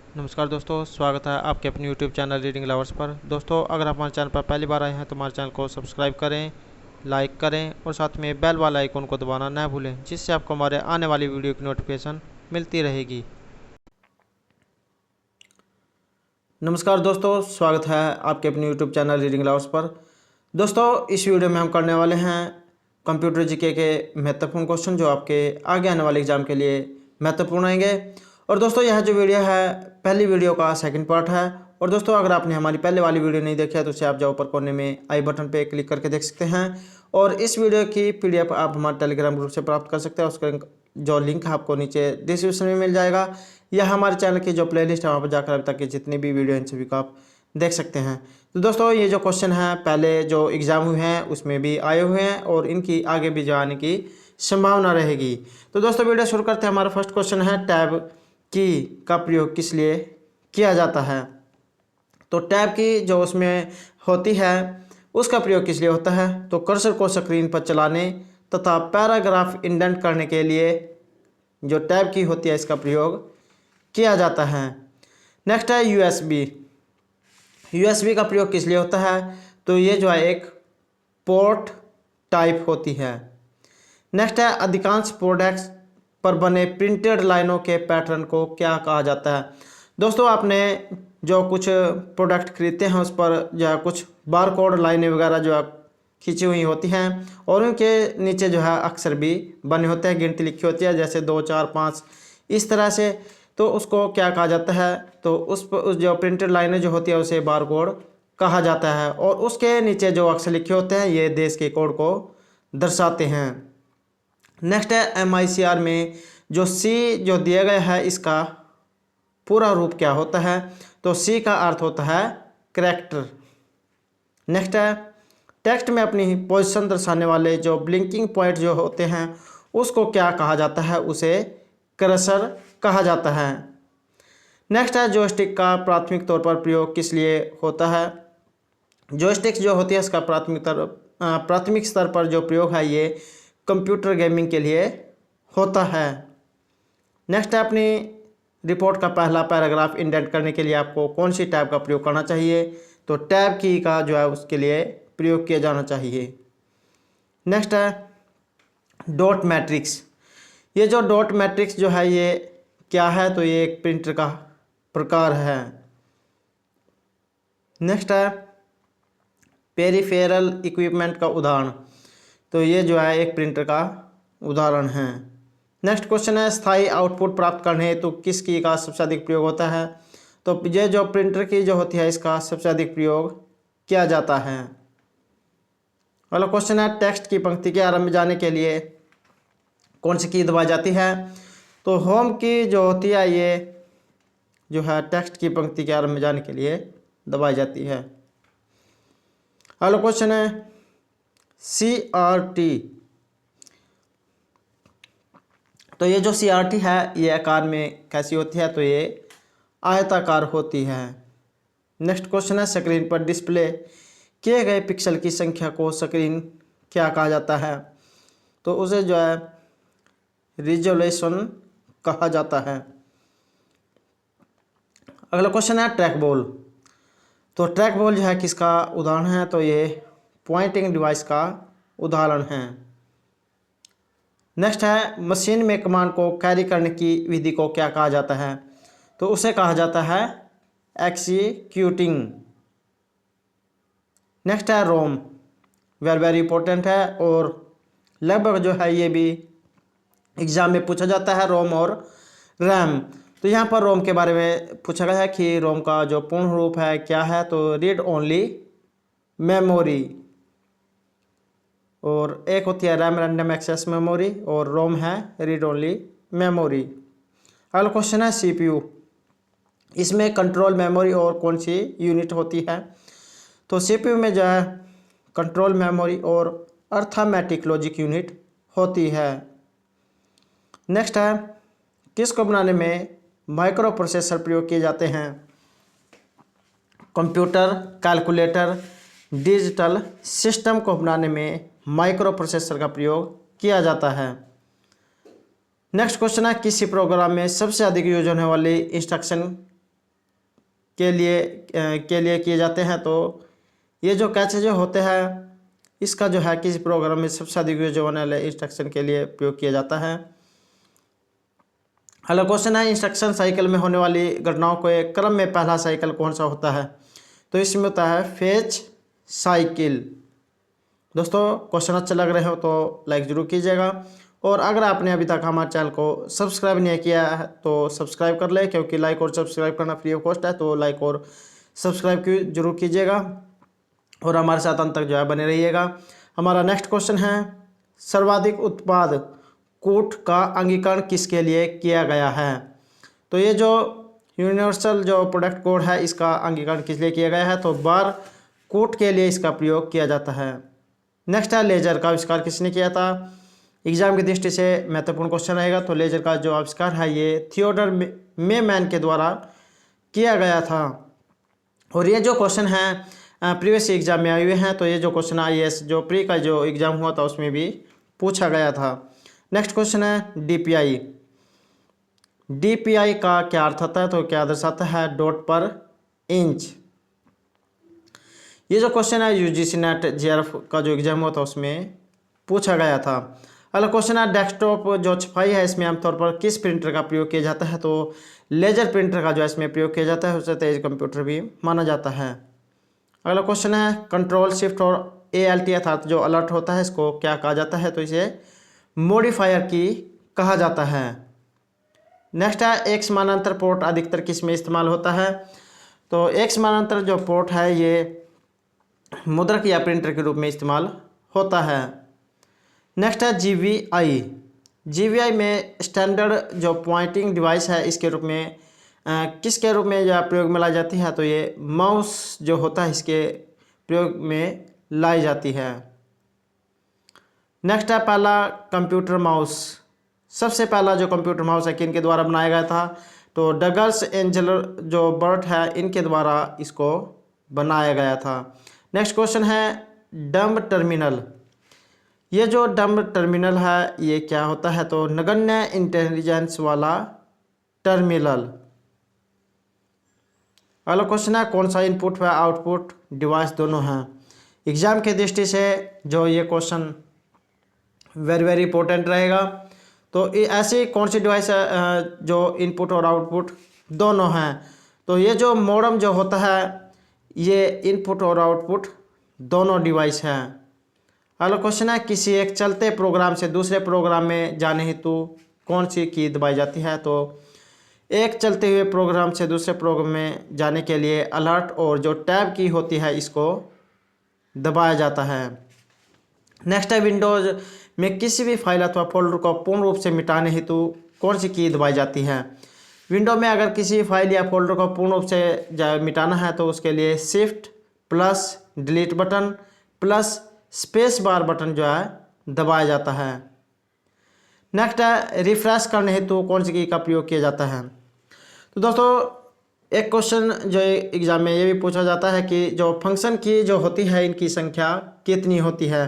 नमस्कार दोस्तों, स्वागत है आपके अपने YouTube चैनल रीडिंग लवर्स पर। दोस्तों, अगर आप हमारे चैनल पर पहली बार आए हैं तो हमारे चैनल को सब्सक्राइब करें, लाइक करें और साथ में बेल वाला आइकन को दबाना न भूलें, जिससे आपको हमारे आने वाली वीडियो की नोटिफिकेशन मिलती रहेगी। नमस्कार दोस्तों, स्वागत है आपके अपने YouTube चैनल रीडिंग लवर्स पर। दोस्तों, इस वीडियो में हम करने वाले हैं कंप्यूटर जीके के महत्वपूर्ण क्वेश्चन जो आपके आगे आने वाले एग्जाम के लिए महत्वपूर्ण रहेंगे। और दोस्तों, यह जो वीडियो है पहली वीडियो का सेकंड पार्ट है। और दोस्तों, अगर आपने हमारी पहले वाली वीडियो नहीं देखी है तो उसे आप जाओ ऊपर कोने में आई बटन पर क्लिक करके देख सकते हैं। और इस वीडियो की PDF आप हमारे टेलीग्राम ग्रुप से प्राप्त कर सकते हैं। उसका जो लिंक है आपको नीचे डिस्क्रिप्शन में मिल जाएगा, या हमारे चैनल की जो प्लेलिस्ट है वहाँ पर जाकर अभी तक की जितनी भी वीडियो इन सभी को आप देख सकते हैं। तो दोस्तों, ये जो क्वेश्चन है पहले जो एग्ज़ाम हुए हैं उसमें भी आए हुए हैं और इनकी आगे भी जो आने की संभावना रहेगी। तो दोस्तों, वीडियो शुरू करते हैं। हमारा फर्स्ट क्वेश्चन है, टैब की का प्रयोग किस लिए किया जाता है। तो टैब की जो उसमें होती है उसका प्रयोग किस लिए होता है। तो कर्सर को स्क्रीन पर चलाने तथा पैराग्राफ इंडेंट करने के लिए जो टैब की होती है इसका प्रयोग किया जाता है। नेक्स्ट है USB। USB का प्रयोग किस लिए होता है। तो ये जो है एक पोर्ट टाइप होती है। नेक्स्ट है, अधिकांश प्रोडक्ट्स पर बने प्रिंटेड लाइनों के पैटर्न को क्या कहा जाता है। दोस्तों, आपने जो कुछ प्रोडक्ट खरीदते हैं उस पर जो है कुछ बारकोड लाइनें वगैरह जो है खींची हुई होती हैं और उनके नीचे जो है अक्षर भी बने होते हैं, गिनती लिखी होती है जैसे 2 4 5 इस तरह से। तो उसको क्या कहा जाता है। तो उस जो प्रिंटेड लाइनें जो होती है उसे बारकोड कहा जाता है और उसके नीचे जो अक्षर लिखे होते हैं ये देश के कोड को दर्शाते हैं। नेक्स्ट है, MICR में जो C जो दिया गया है इसका पूरा रूप क्या होता है। तो C का अर्थ होता है करैक्टर। नेक्स्ट है, टेक्स्ट में अपनी पोजीशन दर्शाने वाले जो ब्लिंकिंग पॉइंट जो होते हैं उसको क्या कहा जाता है, उसे कर्सर कहा जाता है। नेक्स्ट है, जॉयस्टिक का प्राथमिक तौर पर प्रयोग किस लिए होता है। जॉयस्टिक जो होती है इसका प्राथमिक स्तर पर जो प्रयोग है ये कंप्यूटर गेमिंग के लिए होता है। नेक्स्ट है, अपनी रिपोर्ट का पहला पैराग्राफ इंडेंट करने के लिए आपको कौन सी टैब का प्रयोग करना चाहिए। तो टैब की का जो है उसके लिए प्रयोग किया जाना चाहिए। नेक्स्ट है, डॉट मैट्रिक्स। ये जो डॉट मैट्रिक्स जो है ये क्या है। तो ये एक प्रिंटर का प्रकार है। नेक्स्ट है, पेरिफेरल इक्विपमेंट का उदाहरण। तो ये जो है एक प्रिंटर का उदाहरण है। नेक्स्ट क्वेश्चन है, स्थायी आउटपुट प्राप्त करने हेतु किस की का सबसे अधिक प्रयोग होता है। तो ये जो प्रिंटर की जो होती है इसका सबसे अधिक प्रयोग किया जाता है। अगला क्वेश्चन है, टेक्स्ट की पंक्ति के आरंभ में जाने के लिए कौन सी की दबाई जाती है। तो होम की जो होती है ये जो है टेक्स्ट की पंक्ति के आरंभ में जाने के लिए दबाई जाती है। अगला क्वेश्चन है, CRT। तो ये जो CRT है ये आकार में कैसी होती है। तो ये आयताकार होती है। नेक्स्ट क्वेश्चन है, स्क्रीन पर डिस्प्ले किए गए पिक्सल की संख्या को स्क्रीन क्या कहा जाता है। तो उसे जो है रिजोल्यूशन कहा जाता है। अगला क्वेश्चन है, ट्रैक बॉल। तो ट्रैक बॉल जो है किसका उदाहरण है। तो ये पॉइंटिंग डिवाइस का उदाहरण है। नेक्स्ट है, मशीन में कमांड को कैरी करने की विधि को क्या कहा जाता है। तो उसे कहा जाता है एक्जीक्यूटिंग। नेक्स्ट है, रोम। वेरी इंपॉर्टेंट है और लगभग जो है ये भी एग्जाम में पूछा जाता है, रोम और रैम। तो यहाँ पर रोम के बारे में पूछा गया है कि रोम का जो पूर्ण रूप है क्या है। तो रीड ओनली मेमोरी। और एक होती है रैम, रैंडम एक्सेस मेमोरी, और रोम है रीड ओनली मेमोरी। अगला क्वेश्चन है, CPU। इसमें कंट्रोल मेमोरी और कौन सी यूनिट होती है। तो CPU में जो है कंट्रोल मेमोरी और अर्थमेटिक लॉजिक यूनिट होती है। नेक्स्ट है, किसको बनाने में माइक्रो प्रोसेसर प्रयोग किए जाते हैं। कंप्यूटर, कैलकुलेटर, डिजिटल सिस्टम को बनाने में माइक्रो प्रोसेसर का प्रयोग किया जाता है। नेक्स्ट क्वेश्चन है, किसी प्रोग्राम में सबसे अधिक यूज होने वाली इंस्ट्रक्शन के लिए किए जाते हैं। तो ये जो कैचे जो होते हैं इसका जो है किसी प्रोग्राम में सबसे अधिक यूज होने वाले इंस्ट्रक्शन के लिए प्रयोग किया जाता है। अगला क्वेश्चन है इंस्ट्रक्शन साइकिल में होने वाली घटनाओं के क्रम में पहला साइकिल कौन सा होता है? तो इसमें होता है फेच साइकिल। दोस्तों क्वेश्चन अच्छा लग रहे हो तो लाइक ज़रूर कीजिएगा, और अगर आपने अभी तक हमारे चैनल को सब्सक्राइब नहीं किया है तो सब्सक्राइब कर ले, क्योंकि लाइक और सब्सक्राइब करना फ्री ऑफ कॉस्ट है। तो लाइक और सब्सक्राइब जरूर कीजिएगा और हमारे साथ अंत तक जो है बने रहिएगा। हमारा नेक्स्ट क्वेश्चन है सर्वाधिक उत्पाद कोड का अंगीकरण किसके लिए किया गया है? तो ये जो यूनिवर्सल जो प्रोडक्ट कोड है इसका अंगीकरण किस लिए किया गया है? तो बार कोड के लिए इसका प्रयोग किया जाता है। नेक्स्ट है लेजर का आविष्कार किसने किया था? एग्जाम की दृष्टि से महत्वपूर्ण क्वेश्चन रहेगा। तो लेजर का जो आविष्कार है ये थियोडर मेमैन के द्वारा किया गया था, और ये जो क्वेश्चन है प्रीवियस एग्जाम में आए हुए हैं। तो ये जो क्वेश्चन IAS जो प्री का जो एग्जाम हुआ था उसमें भी पूछा गया था। नेक्स्ट क्वेश्चन है DPI। DPI का क्या अर्थ होता है? तो क्या दर्शाता है? डॉट पर इंच। ये जो क्वेश्चन है UGC नेट JRF का जो एग्जाम हुआ था उसमें पूछा गया था। अगला क्वेश्चन है डेस्कटॉप जो छपाई है इसमें आमतौर पर किस प्रिंटर का प्रयोग किया जाता है? तो लेजर प्रिंटर का जो है इसमें प्रयोग किया जाता है, उसे तेज कंप्यूटर भी माना जाता है। अगला क्वेश्चन है कंट्रोल शिफ्ट और ALT अर्थात जो अलर्ट होता है इसको क्या कहा जाता है? तो इसे मॉडिफायर की कहा जाता है। नेक्स्ट है एक समानांतर पोर्ट अधिकतर किस में इस्तेमाल होता है? तो एक समानांतर जो पोर्ट है ये मुद्रक या प्रिंटर के रूप में इस्तेमाल होता है। नेक्स्ट है GVI में स्टैंडर्ड जो पॉइंटिंग डिवाइस है इसके रूप में किसके रूप में जो प्रयोग में लाई जाती है? तो ये माउस जो होता है इसके प्रयोग में लाई जाती है। नेक्स्ट है पहला कंप्यूटर माउस। सबसे पहला जो कंप्यूटर माउस है किन के द्वारा बनाया गया था? तो डगलस एंजल जो बर्ट है इनके द्वारा इसको बनाया गया था। नेक्स्ट क्वेश्चन है डम्ब टर्मिनल। ये जो डम्ब टर्मिनल है ये क्या होता है? तो नगण्य इंटेलिजेंस वाला टर्मिनल। अगला क्वेश्चन है कौन सा इनपुट व आउटपुट डिवाइस दोनों हैं? एग्जाम की दृष्टि से जो ये क्वेश्चन वेरी इंपॉर्टेंट रहेगा। तो ऐसी कौन सी डिवाइस है जो इनपुट और आउटपुट दोनों हैं? तो ये जो मॉडेम जो होता है ये इनपुट और आउटपुट दोनों डिवाइस है। अगला क्वेश्चन है किसी एक चलते प्रोग्राम से दूसरे प्रोग्राम में जाने हेतु कौन सी की दबाई जाती है? तो एक चलते हुए प्रोग्राम से दूसरे प्रोग्राम में जाने के लिए अलर्ट और जो टैब की होती है इसको दबाया जाता है। नेक्स्ट है विंडोज में किसी भी फाइल अथवा फोल्डर को पूर्ण रूप से मिटाने हेतु कौन सी की दबाई जाती है? विंडो में अगर किसी फाइल या फोल्डर को पूर्ण रूप से मिटाना है तो उसके लिए shift plus delete button plus space bar button जो है दबाया जाता है। नेक्स्ट है रिफ्रेश करने हेतु कौन सी की का प्रयोग किया जाता है? तो दोस्तों एक क्वेश्चन जो एग्जाम में ये भी पूछा जाता है कि जो फंक्शन की जो होती है इनकी संख्या कितनी होती है?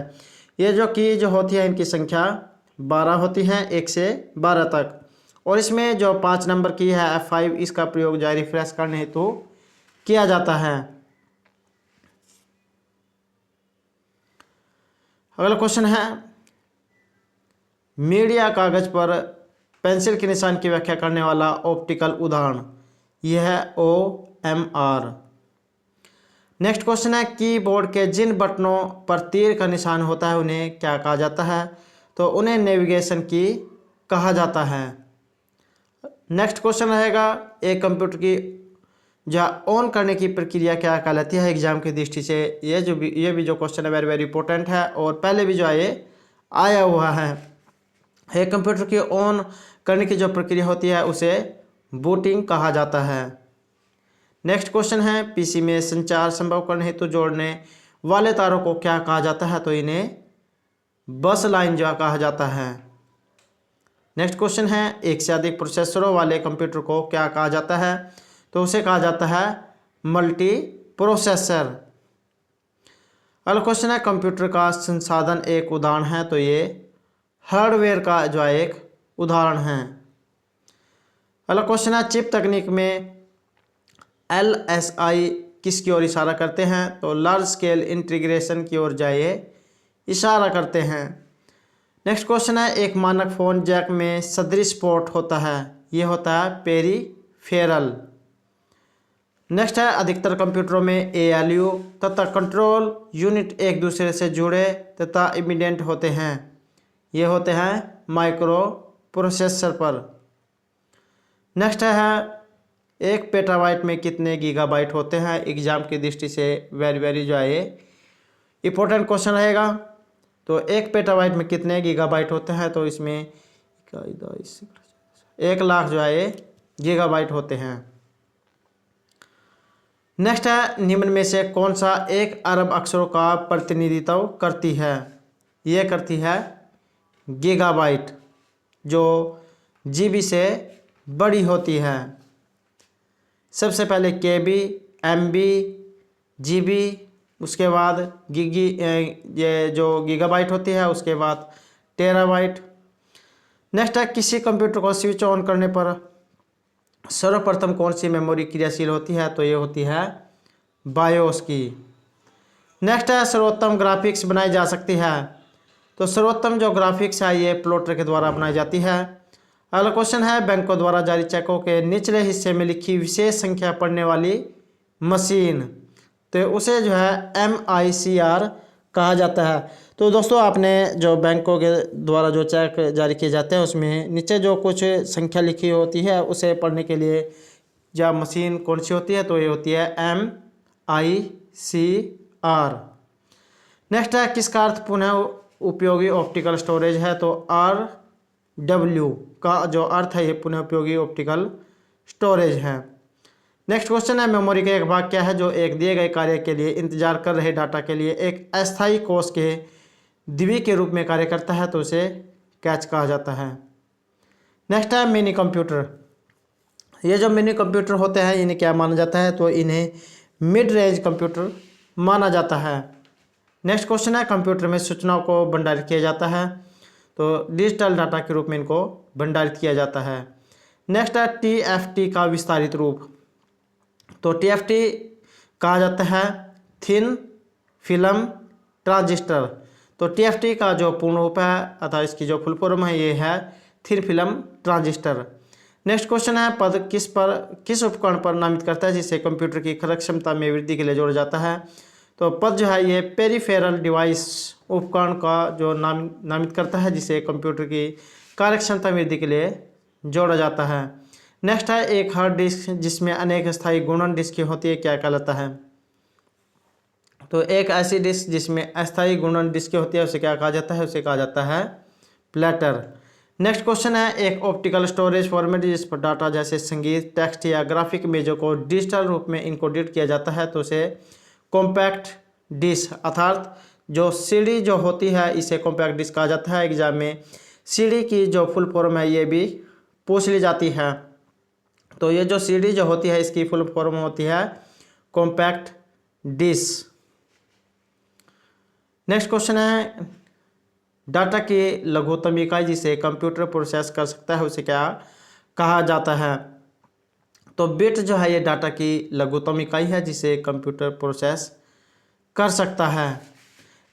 ये जो की जो होती है इनकी संख्या 12 होती हैं, 1 से 12 तक। और इसमें जो 5 नंबर की है F5 इसका प्रयोग जो है रिफ्रेश करने हेतु किया जाता है। अगला क्वेश्चन है मीडिया कागज पर पेंसिल के निशान की व्याख्या करने वाला ऑप्टिकल उदाहरण यह है OMR। नेक्स्ट क्वेश्चन है कीबोर्ड के जिन बटनों पर तीर का निशान होता है उन्हें क्या कहा जाता है? तो उन्हें नेविगेशन की कहा जाता है। नेक्स्ट क्वेश्चन रहेगा एक कंप्यूटर की जो ऑन करने की प्रक्रिया क्या कहलाती है? एग्जाम की दृष्टि से ये भी जो क्वेश्चन है वेरी इंपॉर्टेंट है और पहले भी जो है ये आया हुआ है। एक कंप्यूटर की ऑन करने की जो प्रक्रिया होती है उसे बूटिंग कहा जाता है। नेक्स्ट क्वेश्चन है PC में संचार संभव करने हेतु जोड़ने वाले तारों को क्या कहा जाता है? तो इन्हें बस लाइन जो कहा जाता है। नेक्स्ट क्वेश्चन है एक से अधिक प्रोसेसरों वाले कंप्यूटर को क्या कहा जाता है? तो उसे कहा जाता है मल्टी प्रोसेसर। अगला क्वेश्चन है कंप्यूटर का संसाधन एक उदाहरण है? तो ये हार्डवेयर का जो है एक उदाहरण है। अगला क्वेश्चन है चिप तकनीक में LSI किसकी ओर इशारा करते हैं? तो लार्ज स्केल इंटीग्रेशन की ओर जाए इशारा करते हैं। नेक्स्ट क्वेश्चन है, एक मानक फोन जैक में सदृश पोर्ट होता है, ये होता है पेरीफेरल। नेक्स्ट है, अधिकतर कंप्यूटरों में ALU तथा कंट्रोल यूनिट एक दूसरे से जुड़े तथा इमीडिएट होते हैं, ये होते हैं माइक्रो प्रोसेसर पर। नेक्स्ट है, 1 पेटाबाइट में कितने गीगाबाइट होते हैं? एग्जाम की दृष्टि से वेरी जो है इंपॉर्टेंट क्वेश्चन रहेगा। तो 1 पेटाबाइट में कितने गीगाबाइट होते हैं? तो इसमें 1 लाख जो है गीगाबाइट होते हैं। नेक्स्ट है, निम्न में से कौन सा 1 अरब अक्षरों का प्रतिनिधित्व करती है? ये करती है गीगाबाइट, जो GB से बड़ी होती है। सबसे पहले KB, MB, GB, उसके बाद ये जो गीगाबाइट होती है, उसके बाद टेराबाइट। नेक्स्ट है, किसी कंप्यूटर को स्विच ऑन करने पर सर्वप्रथम कौन सी मेमोरी क्रियाशील होती है? तो ये होती है बायोस की। नेक्स्ट है, सर्वोत्तम ग्राफिक्स बनाई जा सकती है? तो सर्वोत्तम जो ग्राफिक्स है ये प्लॉटर के द्वारा बनाई जाती है। अगला क्वेश्चन है, बैंकों द्वारा जारी चेकों के निचले हिस्से में लिखी विशेष संख्या पढ़ने वाली मशीन, तो उसे जो है MICR कहा जाता है। तो दोस्तों, आपने जो बैंकों के द्वारा जो चेक जारी किए जाते हैं उसमें नीचे जो कुछ संख्या लिखी होती है उसे पढ़ने के लिए या मशीन कौन सी होती है? तो ये होती है MICR। नेक्स्ट है, किसका अर्थ पुनः उपयोगी ऑप्टिकल स्टोरेज है? तो RW का जो अर्थ है ये पुनः उपयोगी ऑप्टिकल स्टोरेज है। नेक्स्ट क्वेश्चन है, मेमोरी का एक भाग क्या है जो एक दिए गए कार्य के लिए इंतजार कर रहे डाटा के लिए एक अस्थायी कोष के द्वि के रूप में कार्य करता है? तो उसे कैच कहा जाता है। नेक्स्ट है, मिनी कंप्यूटर। ये जो मिनी कंप्यूटर होते हैं इन्हें क्या माना जाता है? तो इन्हें मिड रेंज कंप्यूटर माना जाता है। नेक्स्ट क्वेश्चन है, कंप्यूटर में सूचनाओं को भंडारित किया जाता है, तो डिजिटल डाटा के रूप में इनको भंडारित किया जाता है। नेक्स्ट है, TFT का विस्तारित रूप, तो TFT कहा जाता है थिन फिल्म ट्रांजिस्टर। तो TFT का जो पूर्ण रूप है अर्थात इसकी जो फुल फॉर्म है ये है thin film transistor. Next question है, पद किस उपकरण पर नामित करता है जिसे कंप्यूटर की खरद क्षमता में वृद्धि के लिए जोड़ा जाता है? तो पद जो है ये पेरीफेरल डिवाइस उपकरण का जो नामित करता है जिसे कंप्यूटर की कार्यक्षमता वृद्धि के लिए जोड़ा जाता है। नेक्स्ट है, एक हार्ड डिस्क जिसमें अनेक स्थायी गुणन डिस्कें होती है क्या कहलाता है? तो एक ऐसी डिस्क जिसमें अस्थायी गुणन डिस्कें होती है उसे क्या कहा जाता है? उसे कहा जाता है प्लेटर। नेक्स्ट क्वेश्चन है, एक ऑप्टिकल स्टोरेज फॉर्मेट जिस पर डाटा जैसे संगीत, टेक्स्ट या ग्राफिक इमेजों को डिजिटल रूप में इनकोडेड किया जाता है तो उसे कॉम्पैक्ट डिस्क अर्थात जो CD जो होती है इसे कॉम्पैक्ट डिस्क कहा जाता है। एग्जाम में CD की जो फुल फॉर्म है ये भी पूछ ली जाती है। तो ये जो CD जो होती है इसकी फुल फॉर्म होती है कॉम्पैक्ट डिस्क। नेक्स्ट क्वेश्चन है, डाटा की लघुत्तम इकाई जिसे कंप्यूटर प्रोसेस कर सकता है उसे क्या कहा जाता है? तो बिट जो है ये डाटा की लघुत्तम इकाई है जिसे कंप्यूटर प्रोसेस कर सकता है।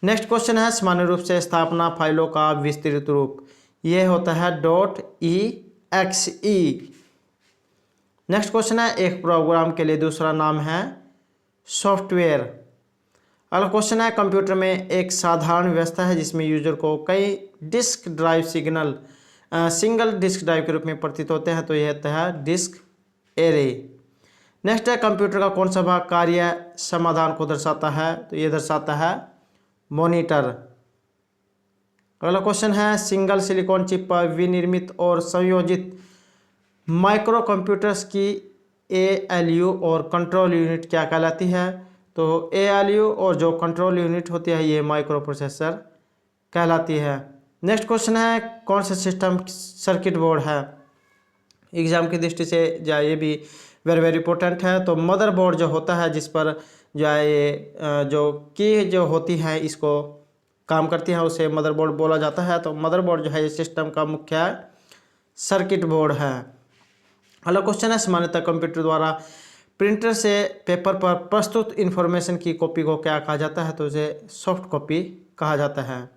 नेक्स्ट क्वेश्चन है, सामान्य रूप से स्थापना फाइलों का विस्तृत रूप, ये होता है .exe। नेक्स्ट क्वेश्चन है, एक प्रोग्राम के लिए दूसरा नाम है सॉफ्टवेयर। अगला क्वेश्चन है, कंप्यूटर में एक साधारण व्यवस्था है जिसमें यूजर को कई disk drive single disk drive के रूप में प्रतीत होते हैं तो यह होता है डिस्क एरे। नेक्स्ट है, कंप्यूटर का कौन सा भाग कार्य समाधान को दर्शाता है? तो ये दर्शाता है मॉनिटर। अगला क्वेश्चन है, सिंगल सिलिकॉन चिप पर विनिर्मित और संयोजित माइक्रो कंप्यूटर्स की ALU और कंट्रोल यूनिट क्या कहलाती है? तो ALU और जो कंट्रोल यूनिट होती है ये माइक्रो प्रोसेसर कहलाती है। नेक्स्ट क्वेश्चन है, कौन सा सिस्टम सर्किट बोर्ड है? एग्जाम की दृष्टि से जो ये भी वेरी इंपॉर्टेंट है। तो मदरबोर्ड जो होता है जिस पर जो है ये जो की जो होती है इसको काम करती है उसे मदरबोर्ड बोला जाता है। तो मदरबोर्ड जो है ये सिस्टम का मुख्य सर्किट बोर्ड है। अगला क्वेश्चन है, सामान्यतः कंप्यूटर द्वारा प्रिंटर से पेपर पर प्रस्तुत इन्फॉर्मेशन की कॉपी को क्या कहा जाता है, तो उसे सॉफ्ट कॉपी कहा जाता है।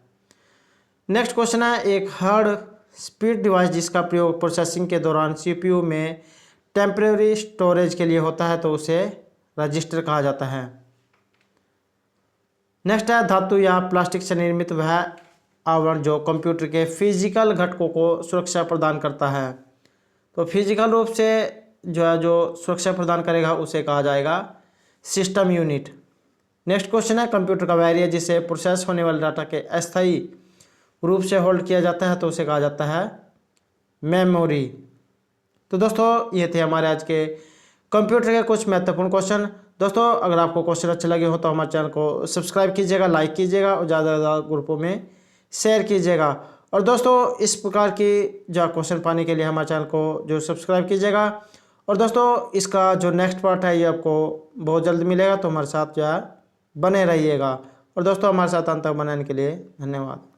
नेक्स्ट क्वेश्चन है, एक हार्ड स्पीड डिवाइस जिसका प्रयोग प्रोसेसिंग के दौरान सीपीयू में टेम्परेरी स्टोरेज के लिए होता है, तो उसे रजिस्टर कहा जाता है। नेक्स्ट है, धातु या प्लास्टिक से निर्मित वह आवरण जो कंप्यूटर के फिजिकल घटकों को सुरक्षा प्रदान करता है, तो फिजिकल रूप से जो सुरक्षा प्रदान करेगा उसे कहा जाएगा सिस्टम यूनिट। नेक्स्ट क्वेश्चन है, कंप्यूटर का वैरियर जिसे प्रोसेस होने वाले डाटा के अस्थायी रूप से होल्ड किया जाता है, तो उसे कहा जाता है मेमोरी। तो दोस्तों ये थे हमारे आज के कंप्यूटर के कुछ महत्वपूर्ण क्वेश्चन। दोस्तों अगर आपको क्वेश्चन अच्छे लगे हो तो हमारे चैनल को सब्सक्राइब कीजिएगा, लाइक कीजिएगा और ज़्यादा से ज़्यादा ग्रुपों में शेयर कीजिएगा। और दोस्तों इस प्रकार की जो क्वेश्चन पाने के लिए हमारे चैनल को जो सब्सक्राइब कीजिएगा। और दोस्तों इसका जो नेक्स्ट पार्ट है ये आपको बहुत जल्द मिलेगा, तो हमारे साथ जो है बने रहिएगा। और दोस्तों हमारे साथ अंत तक बनाने के लिए धन्यवाद।